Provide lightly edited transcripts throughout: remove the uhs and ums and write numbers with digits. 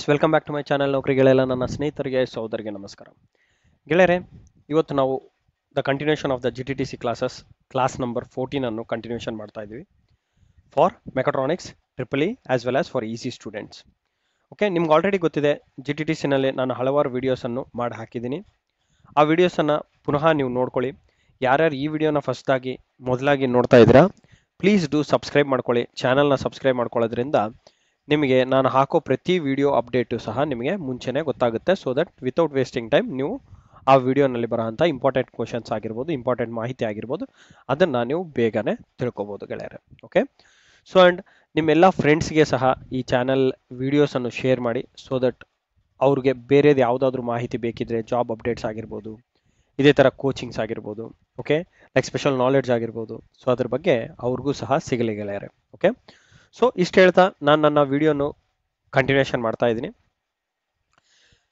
Welcome back to my channel. ನೌಕರಿಗಳೆಲ್ಲ ನನ್ನ ಸ್ನೇಹಿತರಿಗೆ ಸಹೋದರಿಗೆ ನಮಸ್ಕಾರ. ಗೆಳೆಯರೆ, ಇವತ್ತು ನಾವು the continuation of the GTTC class number 14 ಅನ್ನು ಕಂಟಿನ್ಯೂಷನ್ ಮಾಡ್ತಾ ಇದ್ದೀವಿ for mechatronics triple E as well as for EC students. Okay, ನಿಮ್ಗೆ ಆಲ್ರೆಡಿ ಗೊತ್ತಿದೆ GTTCನಲ್ಲಿ ನಾನು ಹಲವಾರು ವೀಡಿಯೋಸನ್ನು ಮಾಡಿ ಹಾಕಿದ್ದೀನಿ. ಆ ವಿಡಿಯೋಸನ್ನು ಪುನಃ ನೀವು ನೋಡ್ಕೊಳ್ಳಿ. ಯಾರ್ಯಾರು ಈ ವಿಡಿಯೋನ ಮೊದಲಾಗಿ ನೋಡ್ತಾ ಇದ್ದೀರಾ, ಪ್ಲೀಸ್ ಡೂ ಸಬ್ಸ್ಕ್ರೈಬ್ ಮಾಡ್ಕೊಳ್ಳಿ. ಚಾನಲ್ನ ಸಬ್ಸ್ಕ್ರೈಬ್ ಮಾಡ್ಕೊಳ್ಳೋದ್ರಿಂದ ನಿಮಗೆ ನಾನು ಹಾಕೋ ಪ್ರತಿ ವಿಡಿಯೋ ಅಪ್ಡೇಟು ಸಹ ನಿಮಗೆ ಮುಂಚೆನೇ ಗೊತ್ತಾಗುತ್ತೆ. So that without wasting time ನೀವು ಆ ವಿಡಿಯೋನಲ್ಲಿ ಬರೋಂಥ ಇಂಪಾರ್ಟೆಂಟ್ ಕ್ವಶನ್ಸ್ ಆಗಿರ್ಬೋದು, ಇಂಪಾರ್ಟೆಂಟ್ ಮಾಹಿತಿ ಆಗಿರ್ಬೋದು, ಅದನ್ನು ನೀವು ಬೇಗನೆ ತಿಳ್ಕೊಬೋದು ಗೆಳೆಯರೆ. ಓಕೆ, ಸೊ ಆ್ಯಂಡ್ ನಿಮ್ಮೆಲ್ಲ ಫ್ರೆಂಡ್ಸ್ಗೆ ಸಹ ಈ ಚಾನಲ್ ವಿಡಿಯೋಸನ್ನು ಶೇರ್ ಮಾಡಿ. ಸೊ ದಟ್ ಅವ್ರಿಗೆ ಬೇರೆದು ಯಾವುದಾದ್ರೂ ಮಾಹಿತಿ ಬೇಕಿದ್ರೆ, ಜಾಬ್ ಅಪ್ಡೇಟ್ಸ್ ಆಗಿರ್ಬೋದು, ಇದೇ ಥರ ಕೋಚಿಂಗ್ಸ್ ಆಗಿರ್ಬೋದು, ಓಕೆ, ಲೈಕ್ ಸ್ಪೆಷಲ್ ನಾಲೆಡ್ಜ್ ಆಗಿರ್ಬೋದು, ಸೊ ಅದ್ರ ಬಗ್ಗೆ ಅವ್ರಿಗೂ ಸಹ ಸಿಗಲಿ ಗೆಳೆಯರೆ. ಓಕೆ, ಸೊ ಇಷ್ಟು ಹೇಳ್ತಾ ನಾನು ನನ್ನ ವಿಡಿಯೋನು ಕಂಟಿನ್ಯೂಷನ್ ಮಾಡ್ತಾ ಇದ್ದೀನಿ.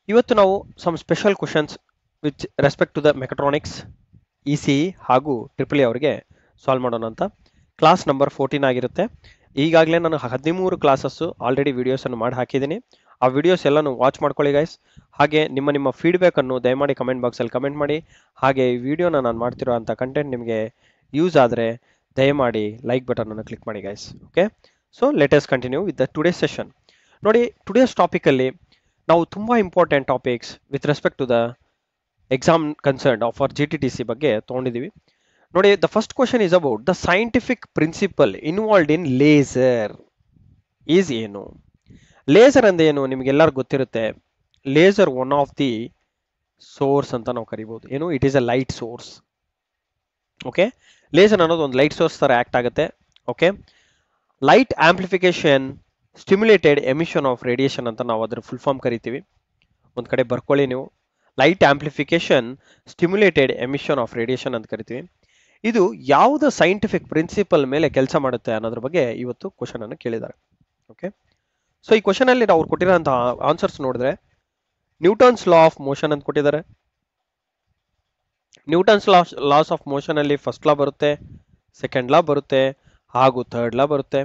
ಇವತ್ತು ನಾವು some special questions which respect to the mechatronics ECE ಹಾಗೂ ಟ್ರಿಪಲ್ ಇ ಅವರಿಗೆ ಸಾಲ್ವ್ ಮಾಡೋಣ ಅಂತ. ಕ್ಲಾಸ್ ನಂಬರ್ 14 ಆಗಿರುತ್ತೆ. ಈಗಾಗಲೇ ನಾನು 13 ಕ್ಲಾಸಸ್ಸು ಆಲ್ರೆಡಿ ವಿಡಿಯೋಸನ್ನು ಮಾಡಿ ಹಾಕಿದ್ದೀನಿ. ಆ ವಿಡಿಯೋಸ್ ಎಲ್ಲನೂ ವಾಚ್ ಮಾಡ್ಕೊಳ್ಳಿ ಗೈಸ್. ಹಾಗೆ ನಿಮ್ಮ ಫೀಡ್ಬ್ಯಾಕನ್ನು ದಯಮಾಡಿ ಕಮೆಂಟ್ ಬಾಕ್ಸಲ್ಲಿ ಕಮೆಂಟ್ ಮಾಡಿ. ಹಾಗೆ ಈ ವಿಡಿಯೋನ ನಾನು ಮಾಡ್ತಿರೋ ಅಂಥ ಕಂಟೆಂಟ್ ನಿಮಗೆ ಯೂಸ್ ಆದರೆ ದಯಮಾಡಿ ಲೈಕ್ ಬಟನನ್ನು ಕ್ಲಿಕ್ ಮಾಡಿ guys. Okay, so let us continue with the today session. ನೋಡಿ, ಟುಡೇಸ್ ಟಾಪಿಕಲ್ಲಿ ನಾವು ತುಂಬ important topics with respect to the exam concern of our GTTC ಬಗ್ಗೆ ತೊಗೊಂಡಿದ್ದೀವಿ. ನೋಡಿ, the first question is about the scientific principle involved in laser is ಏನು? Laser ಅಂದ್ರೆ ಏನು ನಿಮಗೆಲ್ಲರಿಗೂ ಗೊತ್ತಿರುತ್ತೆ. Laser one of the source ಅಂತ ನಾವು ಕರಿಬೋದು. ಏನು? It is a light source. Okay, laser ಅನ್ನೋದು ಒಂದು ಲೈಟ್ ಸೋರ್ಸ್ ಥರ ಆ್ಯಕ್ಟ್ ಆಗುತ್ತೆ. Okay, light amplification stimulated emission of radiation ಅಂತ ನಾವು ಅದರ ಫುಲ್ ಫಾರ್ಮ್ ಕರಿತೀವಿ. ಒಂದು ಕಡೆ ಬರ್ಕೊಳ್ಳಿ ನೀವು. Light amplification stimulated emission of radiation ಅಂತ ಕರಿತೀವಿ. ಇದು ಯಾವುದ ಸೈಂಟಿಫಿಕ್ ಪ್ರಿನ್ಸಿಪಲ್ ಮೇಲೆ ಕೆಲಸ ಮಾಡುತ್ತೆ ಅನ್ನೋದ್ರ ಬಗ್ಗೆ ಇವತ್ತು ಕ್ವಶನ್ ಅನ್ನು ಕೇಳಿದ್ದಾರೆ. ಓಕೆ, ಸೊ ಈ ಕ್ವಶನ್ ಅಲ್ಲಿ ಅವ್ರು ಕೊಟ್ಟಿರೋಂತಹ ಆನ್ಸರ್ಸ್ ನೋಡಿದ್ರೆ ನ್ಯೂಟನ್ಸ್ ಲಾ ಆಫ್ ಮೋಷನ್ ಅಂತ ಕೊಟ್ಟಿದ್ದಾರೆ. ನ್ಯೂಟನ್ಸ್ ಲಾಸ್ ಆಫ್ ಮೋಷನ್ ಅಲ್ಲಿ ಫಸ್ಟ್ ಲಾ ಬರುತ್ತೆ, ಸೆಕೆಂಡ್ ಲಾ ಬರುತ್ತೆ, ಹಾಗೂ ಥರ್ಡ್ ಲಾ ಬರುತ್ತೆ.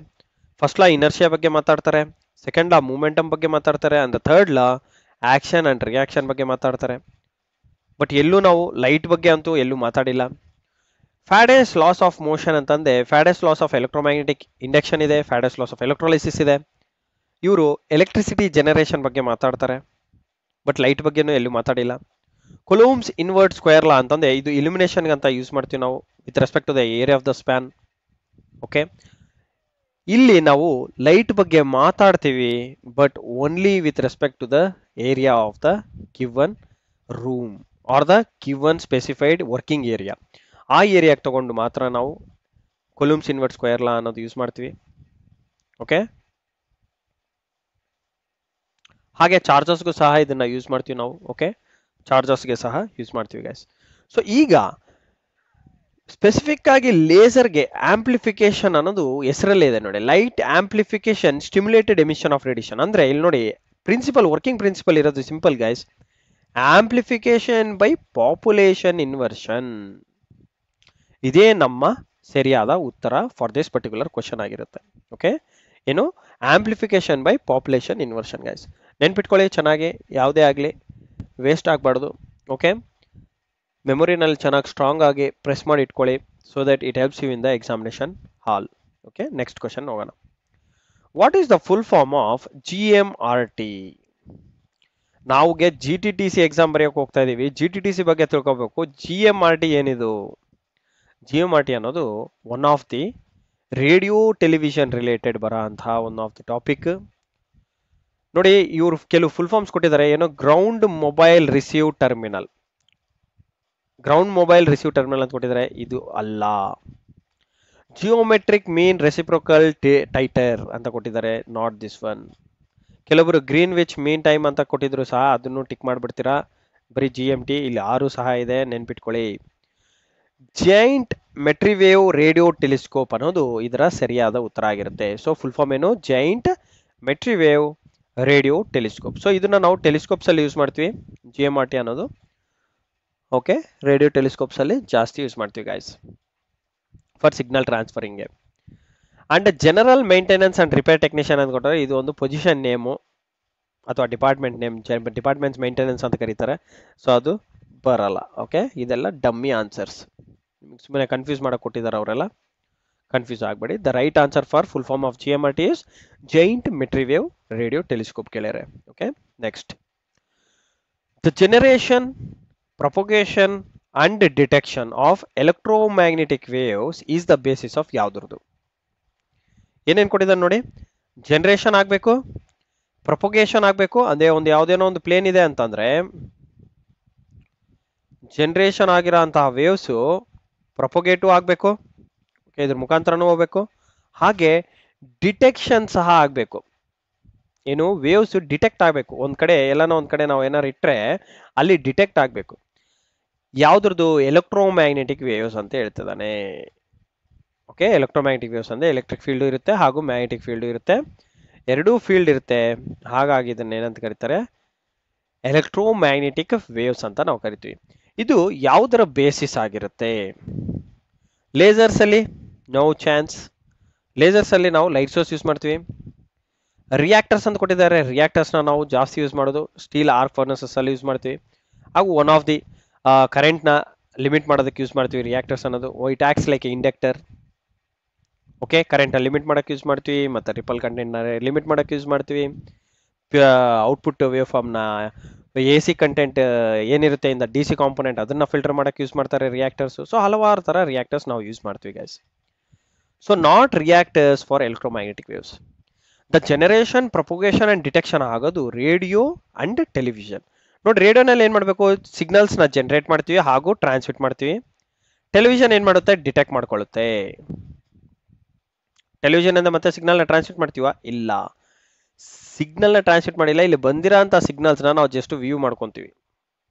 ಫಸ್ಟ್ ಲಾ ಇನರ್ಷಿಯಾ ಬಗ್ಗೆ ಮಾತಾಡ್ತಾರೆ, ಸೆಕೆಂಡ್ ಲಾ ಮೂಮೆಂಟಮ್ ಬಗ್ಗೆ ಮಾತಾಡ್ತಾರೆ, and third law action and reaction ಬಗ್ಗೆ ಮಾತಾಡ್ತಾರೆ. ಬಟ್ ಎಲ್ಲೂ ನಾವು ಲೈಟ್ ಬಗ್ಗೆ ಅಂತೂ ಎಲ್ಲೂ ಮಾತಾಡಿಲ್ಲ. ಫ್ಯಾಡೇಸ್ ಲಾಸ್ ಆಫ್ ಮೋಷನ್ ಅಂತಂದೆ ಫ್ಯಾಡೇಸ್ ಲಾಸ್ ಆಫ್ ಎಲೆಕ್ಟ್ರೋಮ್ಯಾಗ್ನೆಟಿಕ್ ಇಂಡಕ್ಷನ್ ಇದೆ, ಫ್ಯಾಡೇಸ್ ಲಾಸ್ ಆಫ್ ಎಲೆಕ್ಟ್ರೋಲೈಸಿಸ್ ಇದೆ. ಇವರು ಎಲೆಕ್ಟ್ರಿಸಿಟಿ ಜನರೇಷನ್ ಬಗ್ಗೆ ಮಾತಾಡ್ತಾರೆ, ಬಟ್ ಲೈಟ್ ಬಗ್ಗೆನೂ ಎಲ್ಲೂ ಮಾತಾಡಿಲ್ಲ. ಕೊಲೂಮ್ಸ್ ಇನ್ವರ್ಟ್ ಸ್ಕ್ವೇರ್ ಲಾ ಅಂತಂದೆ ಇದು ಇಲ್ಯುಮಿನೇಷನ್ಗೆ ಅಂತ ಯೂಸ್ ಮಾಡ್ತೀವಿ ನಾವು with respect to the area of the span. Okay, ಇಲ್ಲಿ ನಾವು ಲೈಟ್ ಬಗ್ಗೆ ಮಾತಾಡ್ತೀವಿ, but only with respect to the area of the given room or the given specified working area. ಆ ಏರಿಯಾಗೆ ತಗೊಂಡು ಮಾತ್ರ ನಾವು ಕೊಲೂಮ್ಸ್ ಇನ್ವರ್ಟ್ ಸ್ಕ್ವೇರ್ ಲಾ ಅನ್ನೋದು ಯೂಸ್ ಮಾಡ್ತೀವಿ. ಓಕೆ, ಹಾಗೆ ಚಾರ್ಜಸ್ಗೂ ಸಹ ಇದನ್ನ ಯೂಸ್ ಮಾಡ್ತೀವಿ ನಾವು. ಓಕೆ, ಚಾರ್ಜಸ್ಗೆ ಸಹ ಯೂಸ್ ಮಾಡ್ತೀವಿ ಗೈಸ್. ಸೊ ಈಗ ಸ್ಪೆಸಿಫಿಕ್ ಆಗಿ ಲೇಸರ್ಗೆ ಆಂಪ್ಲಿಫಿಕೇಶನ್ ಅನ್ನೋದು ಹೆಸರಲ್ಲೇ ಇದೆ ನೋಡಿ. Light amplification stimulated emission of radiation ಅಂದ್ರೆ ಇಲ್ಲಿ ನೋಡಿ ವರ್ಕಿಂಗ್ ಪ್ರಿನ್ಸಿಪಲ್ ಇರೋದು simple guys. Amplification by population inversion. ಇದೇ ನಮ್ಮ ಸರಿಯಾದ ಉತ್ತರ ಫಾರ್ ದಿಸ್ ಪರ್ಟಿಕ್ಯುಲರ್ ಕ್ವಶನ್ ಆಗಿರುತ್ತೆ. ಓಕೆ, ಏನು? Amplification by population inversion guys. ನೆನ್ಪಿಟ್ಕೊಳ್ಳಿ ಚೆನ್ನಾಗಿ, ಯಾವುದೇ ಆಗಲಿ ವೇಸ್ಟ್ ಆಗಬಾರ್ದು. ಓಕೆ, ಮೆಮೊರಿನಲ್ಲಿ ಚೆನ್ನಾಗಿ ಸ್ಟ್ರಾಂಗ್ ಆಗಿ ಪ್ರೆಸ್ ಮಾಡಿ ಇಟ್ಕೊಳ್ಳಿ, so that it helps you in the examination hall. Okay, next question ಹೋಗೋಣ. What is the full form of GMRT? ನಾವುಗೆ GTTC ಎಕ್ಸಾಮ್ ಬರೆಯೋಕೆ ಹೋಗ್ತಾ ಇದೀವಿ, GTTC ಬಗ್ಗೆ ತಿಳ್ಕೊಬೇಕು. GMRT ಏನಿದು? GMRT ಅನ್ನೋದು one of the radio television related ಬರೋ ಅಂತಹ ಒನ್ ಆಫ್ ದಿ ಟಾಪಿಕ್. ನೋಡಿ, ಇವರು ಕೆಲವು ಫುಲ್ ಫಾರ್ಮ್ಸ್ ಕೊಟ್ಟಿದ್ದಾರೆ. ಏನೋ ಗ್ರೌಂಡ್ ಮೊಬೈಲ್ ರಿಸೀವ್ ಟರ್ಮಿನಲ್ ಅಂತ ಕೊಟ್ಟಿದ್ದಾರೆ, ಇದು ಅಲ್ಲ. ಜಿಯೋಮೆಟ್ರಿಕ್ ಮೀನ್ ರೆಸಿಪ್ರೋಕಲ್ ಟೈಟರ್ ಅಂತ ಕೊಟ್ಟಿದ್ದಾರೆ, ನಾಟ್ ದಿಸ್ ಒನ್. ಕೆಲವರು ಗ್ರೀನ್ ವಿಚ್ ಮೀನ್ ಟೈಮ್ ಅಂತ ಕೊಟ್ಟಿದ್ರು ಸಹ, ಅದನ್ನು ಟಿಕ್ ಮಾಡಿಬಿಡ್ತೀರಾ. ಬರೀ GMT ಇಲ್ಲಿ 6 ಸಹ ಇದೆ, ನೆನ್ಪಿಟ್ಕೊಳ್ಳಿ. ಜೈಂಟ್ ಮೆಟ್ರಿವೇವ್ ರೇಡಿಯೋ ಟೆಲಿಸ್ಕೋಪ್ ಅನ್ನೋದು ಇದರ ಸರಿಯಾದ ಉತ್ತರ ಆಗಿರುತ್ತೆ. ಸೊ ಫುಲ್ ಫಾರ್ಮ್ ಏನು? Giant metrewave radio telescope. So ಇದನ್ನ ನಾವು ಟೆಲಿಸ್ಕೋಪ್ಸ್ ಅಲ್ಲಿ ಯೂಸ್ ಮಾಡ್ತೀವಿ, GMRT ಅನ್ನೋದು. ಓಕೆ, ರೇಡಿಯೋ ಟೆಲಿಸ್ಕೋಪ್ಸ್ ಅಲ್ಲಿ ಜಾಸ್ತಿ ಯೂಸ್ ಮಾಡ್ತೀವಿ ಗೈಸ್ ಫಾರ್ ಸಿಗ್ನಲ್ ಟ್ರಾನ್ಸ್ಫರಿಂಗ್ಗೆ. And general maintenance and repair technician ಅಂತ ಕೊಟ್ಟರೆ ಇದು ಒಂದು ಪೊಸಿಷನ್ ನೇಮು. ಅಥವಾ ಡಿಪಾರ್ಟ್ಮೆಂಟ್ ನೇಮ್, ಡಿಪಾರ್ಟ್ಮೆಂಟ್ಸ್ ಮೇಂಟೆನೆನ್ಸ್ ಅಂತ ಕರೀತಾರೆ. ಸೊ ಅದು ಬರಲ್ಲ. ಓಕೆ, ಇದೆಲ್ಲ ಡಮ್ಮಿ ಆನ್ಸರ್ಸ್. ಸುಮ್ಮನೆ ಕನ್ಫ್ಯೂಸ್ ಮಾಡಕ್ಕೆ ಕೊಟ್ಟಿದ್ದಾರೆ ಅವರೆಲ್ಲ, ಕನ್ಫ್ಯೂಸ್ ಆಗಬೇಡಿ. The right answer for full form of GMRT is giant metrewave radio telescope ಕೇಳ್ಯಾರೆ. Okay, next the generation, propagation and detection of electromagnetic waves is the basis of ಯಾವ್ದ್ರದ್ದು? ಏನೇನು ಕೊಟ್ಟಿದ್ದಾರೆ ನೋಡಿ. ಜನರೇಷನ್ ಆಗಬೇಕು, ಪ್ರೊಪಗೇಷನ್ ಆಗಬೇಕು. ಅದೇ ಒಂದು ಯಾವುದೇನೋ ಒಂದು ಪ್ಲೇನ್ ಇದೆ ಅಂತಂದ್ರೆ ಜನರೇಷನ್ ಆಗಿರೋ ಅಂತಹ ವೇವ್ಸು ಪ್ರೊಪಗೇಟು ಆಗಬೇಕು, ಇದ್ರ ಮುಖಾಂತರನೂ ಹೋಗ್ಬೇಕು. ಹಾಗೆ ಡಿಟೆಕ್ಷನ್ ಸಹ ಆಗಬೇಕು. ಏನು, ವೇವ್ಸ್ ಡಿಟೆಕ್ಟ್ ಆಗಬೇಕು. ಒಂದ್ ಕಡೆ ಎಲ್ಲಾನ ಒಂದ್ ಕಡೆ ನಾವು ಏನಾರು ಇಟ್ಟರೆ ಅಲ್ಲಿ ಡಿಟೆಕ್ಟ್ ಆಗಬೇಕು. ಯಾವ್ದ್ರದ್ದು? ಎಲೆಕ್ಟ್ರೋಮ್ಯಾಗ್ನೆಟಿಕ್ ವೇವ್ಸ್ ಅಂತ ಹೇಳ್ತಿದ್ದಾನೆ. ಓಕೆ, ಎಲೆಕ್ಟ್ರೋಮ್ಯಾಗ್ನೆಟಿಕ್ ವೇವ್ಸ್ ಅಂದ್ರೆ ಎಲೆಕ್ಟ್ರಿಕ್ ಫೀಲ್ಡ್ ಇರುತ್ತೆ ಹಾಗೂ ಮ್ಯಾಗ್ನೆಟಿಕ್ ಫೀಲ್ಡ್ ಇರುತ್ತೆ, ಎರಡೂ ಫೀಲ್ಡ್ ಇರುತ್ತೆ. ಹಾಗಾಗಿ ಇದನ್ನ ಏನಂತ ಕರೀತಾರೆ? ಎಲೆಕ್ಟ್ರೋಮ್ಯಾಗ್ನೆಟಿಕ್ ವೇವ್ಸ್ ಅಂತ ನಾವು ಕರಿತೀವಿ. ಇದು ಯಾವುದರ ಬೇಸಿಸ್ ಆಗಿರುತ್ತೆ? ಲೇಸರ್ಸ್ ಅಲ್ಲಿ ನೋ ಚಾನ್ಸ್. ಲೇಸರ್ಸ್ ಅಲ್ಲಿ ನಾವು ಲೈಟ್ ಸೋರ್ಸ್ ಯೂಸ್ ಮಾಡ್ತೀವಿ. ರಿಯಾಕ್ಟರ್ಸ್ ಅಂತ ಕೊಟ್ಟಿದ್ದಾರೆ, ರಿಯಾಕ್ಟರ್ಸ್ನ ನಾವು ಜಾಸ್ತಿ ಯೂಸ್ ಮಾಡೋದು ಸ್ಟೀಲ್ ಆರ್ಕ್ ಫರ್ನಸಸ್ ಅಲ್ಲಿ ಯೂಸ್ ಮಾಡ್ತೀವಿ. ಹಾಗೂ ಒನ್ ಆಫ್ ದಿ ಕರೆಂಟ್ನ ಲಿಮಿಟ್ ಮಾಡೋದಕ್ಕೆ ಯೂಸ್ ಮಾಡ್ತೀವಿ ರಿಯಾಕ್ಟರ್ಸ್ ಅನ್ನೋದು. It acts like A inductor. Okay, ಕರೆಂಟ್ನ ಲಿಮಿಟ್ ಮಾಡೋಕ್ಕೆ ಯೂಸ್ ಮಾಡ್ತೀವಿ, ಮತ್ತು ರಿಪಲ್ ಕಂಟೆಂಟ್ನ ಲಿಮಿಟ್ ಮಾಡೋಕ್ಕೆ ಯೂಸ್ ಮಾಡ್ತೀವಿ. ಔಟ್ಪುಟ್ ವೇವ್ ಫಾರ್ಮ್ನ AC ಕಂಟೆಂಟ್ ಏನಿರುತ್ತೆ ಇಂದ DC ಕಾಂಪೊನೆಂಟ್ ಅದನ್ನ ಫಿಲ್ಟರ್ ಮಾಡೋಕ್ಕೆ ಯೂಸ್ ಮಾಡ್ತಾರೆ ರಿಯಾಕ್ಟರ್ಸ್. ಸೊ ಹಲವಾರು ಥರ ರಿಯಾಕ್ಟರ್ಸ್ ನಾವು ಯೂಸ್ ಮಾಡ್ತೀವಿ guys. So not reactors for electromagnetic waves. The generation, propagation and detection ಆಗೋದು ರೇಡಿಯೋ ಅಂಡ್ ಟೆಲಿವಿಷನ್. ನೋಡಿ, ರೇಡಿಯೋನಲ್ಲಿ ಏನು ಮಾಡಬೇಕು? ಸಿಗ್ನಲ್ಸ್ನ ಜನರೇಟ್ ಮಾಡ್ತೀವಿ ಹಾಗೂ ಟ್ರಾನ್ಸ್ಮಿಟ್ ಮಾಡ್ತೀವಿ. ಟೆಲಿವಿಷನ್ ಏನು ಮಾಡುತ್ತೆ? ಡಿಟೆಕ್ಟ್ ಮಾಡ್ಕೊಳ್ಳುತ್ತೆ. ಟೆಲಿವಿಷನ್ ಇಂದ ಮತ್ತೆ ಸಿಗ್ನಲ್ನ ಟ್ರಾನ್ಸ್ಮಿಟ್ ಮಾಡ್ತೀವ? ಇಲ್ಲ, ಸಿಗ್ನಲ್ನ ಟ್ರಾನ್ಸ್ಮಿಟ್ ಮಾಡಿಲ್ಲ. ಇಲ್ಲಿ ಬಂದಿರೋ ಅಂತ ಸಿಗ್ನಲ್ಸ್ನ ನಾವು ಜಸ್ಟ್ ವ್ಯೂ ಮಾಡ್ಕೊತೀವಿ.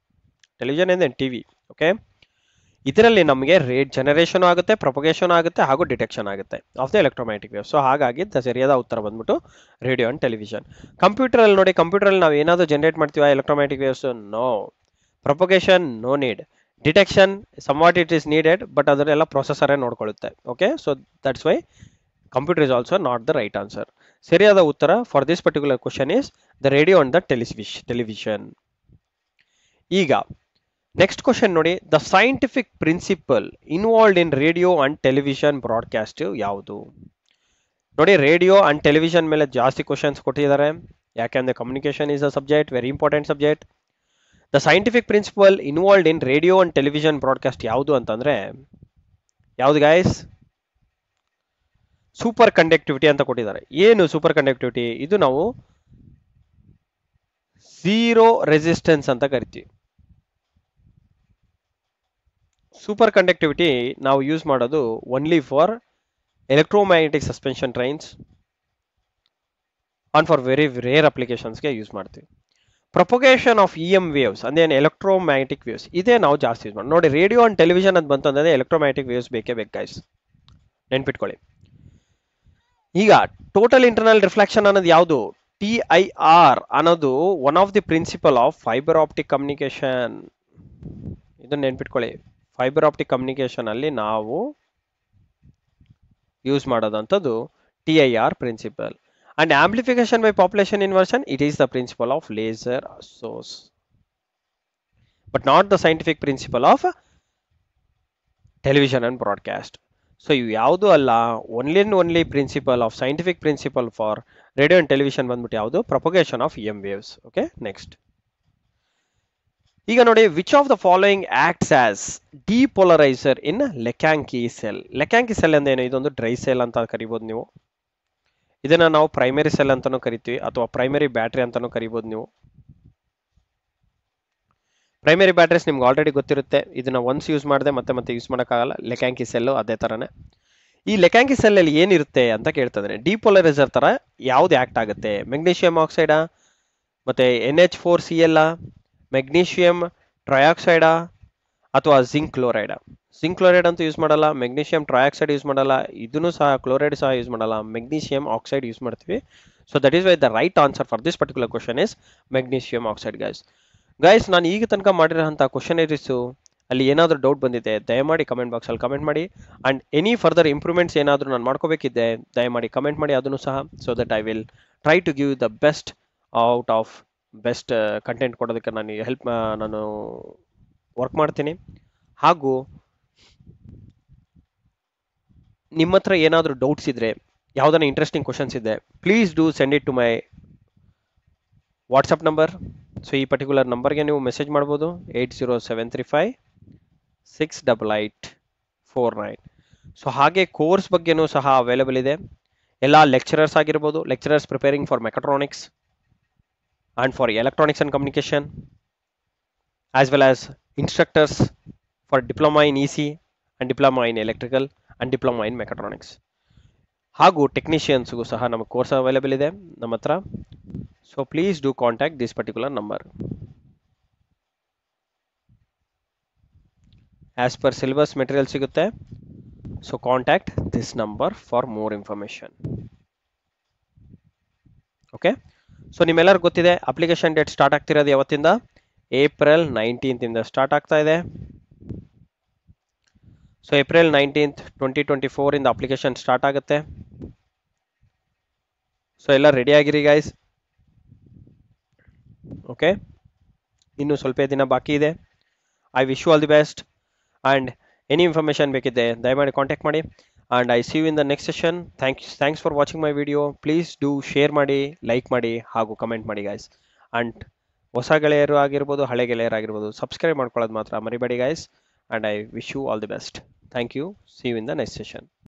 ಟೆಲಿವಿಷನ್ ಎಂದೇನು ಟಿವಿ. ಓಕೆ, ಇದರಲ್ಲಿ ನಮಗೆ ಜನರೇಷನ್ ಆಗುತ್ತೆ, ಪ್ರೊಪಗೇಷನ್ ಆಗುತ್ತೆ ಹಾಗೂ ಡಿಟೆಕ್ಷನ್ ಆಗುತ್ತೆ of the electromagnetic wave. So ಹಾಗಾಗಿ ಸರಿಯಾದ ಉತ್ತರ ಬಂದ್ಬಿಟ್ಟು ರೇಡಿಯೋ ಅಂಡ್ ಟೆಲಿವಿಷನ್. ಕಂಪ್ಯೂಟರ್ ಅಲ್ಲಿ ನೋಡಿ, ಕಂಪ್ಯೂಟರ್ ಅಲ್ಲಿ ನಾವು ಏನಾದರೂ ಜನರೇಟ್ ಮಾಡ್ತೀವ electromagnetic waves? No. Propagation no need. Detection somewhat it is needed, but ಅದನ್ನೆಲ್ಲ ಪ್ರೊಸೆಸರೇ ನೋಡ್ಕೊಳ್ಳುತ್ತೆ. Okay, so that's why computer is also not the right answer. ಸರಿಯಾದ ಉತ್ತರ for this particular question is the radio and the television. ಈಗ next question ನೋಡಿ, the scientific principle involved in radio and television broadcast ಯಾವುದು? ನೋಡಿ, radio and television ಮೇಲೆ ಜಾಸ್ತಿ questions ಕೊಟ್ಟಿದ್ದಾರೆ, ಯಾಕೆಂದ್ರೆ communication is a subject, very important subject. The scientific principle involved in radio and television broadcast ಯಾವುದು ಅಂತಂದ್ರೆ ಯಾವುದು ಗೈಸ್? ಸೂಪರ್ ಕಂಡಕ್ಟಿವಿಟಿ ಅಂತ ಕೊಟ್ಟಿದ್ದಾರೆ. ಏನು ಸೂಪರ್ ಕಂಡಕ್ಟಿವಿಟಿ? ಇದು ನಾವು ಝೀರೋ ರೆಸಿಸ್ಟೆನ್ಸ್ ಅಂತ ಕರಿತೀವಿ. ಸೂಪರ್ ಕಂಡಕ್ಟಿವಿಟಿ ನಾವು ಯೂಸ್ ಮಾಡೋದು only for electromagnetic suspension trains on for very rare ಅಪ್ಲಿಕೇಶನ್ಸ್ಗೆ ಯೂಸ್ ಮಾಡ್ತೀವಿ. ಪ್ರೊಪಗೇಷನ್ ಆಫ್ EM ವೇವ್ಸ್ ಅಂದ್ರೆ ಎಲೆಕ್ಟ್ರೋಮ್ಯಾಗ್ನೆಟಿಕ್ ವೇವ್ಸ್, ಇದೇ ನಾವು ಜಾಸ್ತಿ ಯೂಸ್ ಮಾಡಿ. ನೋಡಿ, ರೇಡಿಯೋ ಅಂಡ್ ಟೆಲಿವಿಷನ್ ಅಂತ ಬಂತಂದ್ರೆ ಎಲೆಕ್ಟ್ರೋಮ್ಯಾಗ್ನೆಟಿಕ್ ವೇವ್ಸ್ ಬೇಕೇ ಬೇಕು ಗೈಸ್, ನೆನ್ಪಿಟ್ಕೊಳ್ಳಿ. ಈಗ ಟೋಟಲ್ ಇಂಟರ್ನಲ್ ರಿಫ್ಲೆಕ್ಷನ್ ಅನ್ನೋದು ಯಾವುದು? TIR ಅನ್ನೋದು one of the principle of fibre optic communication. ಇದನ್ನ ನೆನ್ಪಿಟ್ಕೊಳ್ಳಿ. ಫೈಬರ್ ಆಪ್ಟಿಕ್ ಕಮ್ಯುನಿಕೇಶನ್ ಅಲ್ಲಿ ನಾವು ಯೂಸ್ ಮಾಡೋದಂಥದ್ದು TIR principle. And amplification by population inversion, it is the principle of laser source, but not the scientific principle of television and broadcast. So ಇವು ಯಾವುದು ಅಲ್ಲ, only principle of scientific principle for radio and television ಬಂದ್ಬಿಟ್ಟು ಯಾವುದು? Propagation of EM waves. Okay, next. ಈಗ ನೋಡಿ, which of the following acts as ಡಿಪೋಲರೈಸರ್ in ಲೆಕ್ಯಾಂಕಿ cell? ಲೆಕ್ಯಾಂಕಿ cell ಅಂದೇನು? ಇದೊಂದು dry cell ಅಂತ ಕರಿಬೋದು ನೀವು. ಇದನ್ನ ನಾವು ಪ್ರೈಮರಿ ಸೆಲ್ ಅಂತಾನೂ ಕರಿತೀವಿ, ಅಥವಾ ಪ್ರೈಮರಿ ಬ್ಯಾಟ್ರಿ ಅಂತಾನೂ ಕರಿಬೋದು ನೀವು. ಪ್ರೈಮರಿ ಬ್ಯಾಟ್ರೀಸ್ ನಿಮ್ಗೆ ಆಲ್ರೆಡಿ ಗೊತ್ತಿರುತ್ತೆ. ಇದನ್ನ ಒನ್ಸ್ ಯೂಸ್ ಮಾಡಿದೆ ಮತ್ತೆ ಯೂಸ್ ಮಾಡೋಕ್ಕಾಗಲ್ಲ. ಲೆಕ್ಯಾಂಕಿ ಸೆಲ್ಲು ಅದೇ ಥರನೇ. ಈ ಲೆಕ್ಯಾಂಕಿ ಸೆಲ್ಲಲ್ಲಿ ಏನಿರುತ್ತೆ ಅಂತ ಕೇಳ್ತಿದ್ದಾನೆ. ಡಿಪೋಲರೈಸರ್ ಥರ ಯಾವ್ದು ಆ್ಯಕ್ಟ್ ಆಗುತ್ತೆ? ಮೆಗ್ನೀಷಿಯಂ ಆಕ್ಸೈಡಾ, ಮತ್ತೆ NH4Cl, ಮೆಗ್ನೀಷಿಯಂ ಟ್ರಯಾಕ್ಸೈಡಾ, ಅಥವಾ ಜಿಂಕ್ ಕ್ಲೋರೈಡಾ? ಜಿಂಕ್ ಕ್ಲೋರೈಡ್ ಅಂತೂ ಯೂಸ್ ಮಾಡಲ್ಲ, ಮೆಗ್ನೀಷಿಯಂ ಟ್ರಯಾಕ್ಸೈಡ್ ಯೂಸ್ ಮಾಡಲ್ಲ, ಇದನ್ನು ಸಹ ಕ್ಲೋರೈಡ್ ಸಹ ಯೂಸ್ ಮಾಡಲ್ಲ, ಮೆಗ್ನೀಷಿಯಂ ಆಕ್ಸೈಡ್ ಯೂಸ್ ಮಾಡ್ತೀವಿ. So that is why the right answer for this particular question is magnesium oxide guys. ನಾನು ಈಗ ತನಕ ಮಾಡಿರೋಂಥ ಕ್ವಶನರೀಸು ಅಲ್ಲಿ ಏನಾದರೂ ಡೌಟ್ ಬಂದಿದೆ ದಯಮಾಡಿ ಕಮೆಂಟ್ ಬಾಕ್ಸಲ್ಲಿ ಕಮೆಂಟ್ ಮಾಡಿ. ಆ್ಯಂಡ್ ಎನಿ ಫರ್ದರ್ ಇಂಪ್ರೂವ್ಮೆಂಟ್ಸ್ ಏನಾದರೂ ನಾನು ಮಾಡ್ಕೋಬೇಕಿದ್ದೆ ದಯಮಾಡಿ ಕಮೆಂಟ್ ಮಾಡಿ ಅದನ್ನು ಸಹ, so that I will try to give the best out of best content ಕೊಡೋದಕ್ಕೆ ನಾನು ವರ್ಕ್ ಮಾಡ್ತೀನಿ. ಹಾಗೂ ನಿಮ್ಮ ಹತ್ರ ಏನಾದರೂ ಡೌಟ್ಸ್ ಇದ್ದರೆ, ಯಾವುದನ್ನ ಇಂಟ್ರೆಸ್ಟಿಂಗ್ ಕ್ವಶನ್ಸ್ ಇದೆ, please do send it to my WhatsApp number. So ಈ ಪರ್ಟಿಕ್ಯುಲರ್ ನಂಬರ್ಗೆ ನೀವು ಮೆಸೇಜ್ ಮಾಡ್ಬೋದು 8073568849. ಸೊ ಹಾಗೆ ಕೋರ್ಸ್ ಬಗ್ಗೆನೂ ಸಹ ಅವೈಲೇಬಲ್ ಇದೆ. ಎಲ್ಲ ಲೆಕ್ಚರರ್ಸ್ ಆಗಿರ್ಬೋದು, lecturers preparing for mechatronics and for electronics and communication, as well as instructors for diploma in E C and diploma in electrical and diploma in mechatronics. ಹಾಗೂ ಟೆಕ್ನಿಷಿಯನ್ಸ್ಗೂ ಸಹ ನಮ್ಮ ಕೋರ್ಸ್ ಅವೈಲೇಬಲ್ ಇದೆ ನಮ್ಮ ಹತ್ರ. So please do contact this particular number. As per syllabus material ಸಿಗುತ್ತೆ. So contact this number for more information. Okay, so ನಿಮ್ಮೆಲ್ಲರಿಗೂ ಗೊತ್ತಿದೆ ಅಪ್ಲಿಕೇಶನ್ ಡೇಟ್ ಸ್ಟಾರ್ಟ್ ಆಗ್ತಿರೋದು ಯಾವತ್ತಿಂದ? April 19th ಇಂದ ಸ್ಟಾರ್ಟ್ ಆಗ್ತಾ ಇದೆ. ಸೊ April 19th 2024 ಇಂದ ಅಪ್ಲಿಕೇಶನ್ ಸ್ಟಾರ್ಟ್ ಆಗುತ್ತೆ. So ಎಲ್ಲ ರೆಡಿ ಆಗಿರಿ ಗೈಸ್. ಓಕೆ, ಇನ್ನು ಸ್ವಲ್ಪ ದಿನ ಬಾಕಿ ಇದೆ. I wish you all the best. And any information ಬೇಕಿದ್ದೆ ದಯಮಾಡಿ ಕಾಂಟ್ಯಾಕ್ಟ್ ಮಾಡಿ. And I see you in the next session. Thanks for watching my video. Please do share ಮಾಡಿ, ಲೈಕ್ ಮಾಡಿ ಹಾಗೂ ಕಮೆಂಟ್ ಮಾಡಿ ಗೈಸ್. ಆ್ಯಂಡ್ ಹೊಸ ಗೆಳೆಯರು ಆಗಿರ್ಬೋದು, ಹಳೆ ಗೆಳೆಯರಾಗಿರ್ಬೋದು, ಸಬ್ಸ್ಕ್ರೈಬ್ ಮಾಡ್ಕೊಳ್ಳೋದು ಮಾತ್ರ ಮರಿಬೇಡಿ guys. And I wish you all the best. Thank you. See you in the next session.